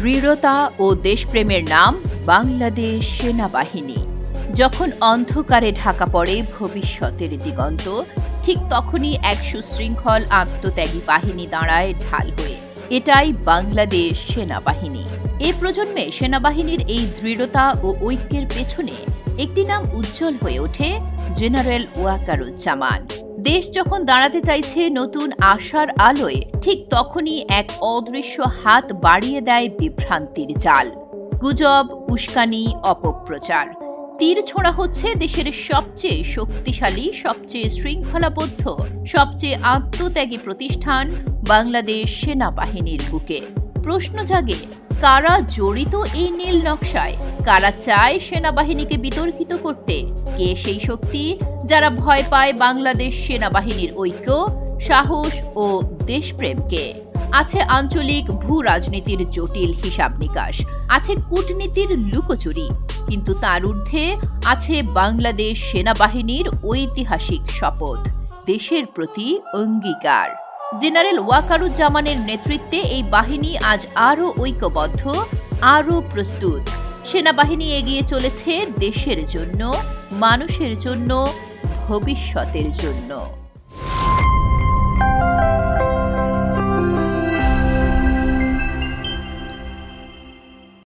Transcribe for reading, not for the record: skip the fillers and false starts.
দৃঢ়তা ও দেশপ্রেমের নাম বাংলাদেশ সেনাবাহিনী। যখন অন্ধকারে ঢাকা পড়ে ভবিষ্যতের দিগন্ত, ঠিক তখনই এক সুশৃঙ্খল আত্মত্যাগী বাহিনী দাঁড়ায় ঢাল হয়ে। এটাই বাংলাদেশ সেনাবাহিনী। এ প্রজন্মে সেনাবাহিনীর এই দৃঢ়তা ও ঐক্যের পেছনে একটি নাম উজ্জ্বল হয়ে ওঠে, জেনারেল ওয়াকারুজ্জামান। দেশ যখন দাঁড়াতে চাইছে নতুন আশার আলোয়, ঠিক তখনই এক অদৃশ্য হাত বাড়িয়ে দেয় বিভ্রান্তির জাল। গুজব, উস্কানি, অপপ্রচার। তীর ছোঁড়া হচ্ছে দেশের সবচেয়ে শক্তিশালী, সবচেয়ে শৃঙ্খলাবদ্ধ, সবচেয়ে আত্মত্যাগী প্রতিষ্ঠান বাংলাদেশ সেনাবাহিনীর বুকে। প্রশ্ন জাগে, কারা জড়িত এই নীল নকশায়? কারা চায় সেনাবাহিনীকে বিতর্কিত করতে? কে সেই শক্তি যারা ভয় পায় বাংলাদেশ সেনাবাহিনীর ঐক্য, সাহস ও দেশপ্রেমকে? আছে আঞ্চলিক ভূ রাজনীতির জটিল হিসাব নিকাশ, আছে কূটনীতির লুকোচুরি, কিন্তু তার ঊর্ধ্বে আছে বাংলাদেশ সেনাবাহিনীর ঐতিহাসিক শপথ, দেশের প্রতি অঙ্গীকার। জেনারেল ওয়াকারুজ্জামানের নেতৃত্বে এই বাহিনী আজ আরও ঐক্যবদ্ধ, আরও প্রস্তুত। সেনাবাহিনী এগিয়ে চলেছে দেশের জন্য, মানুষের জন্য, ভবিষ্যতের জন্য।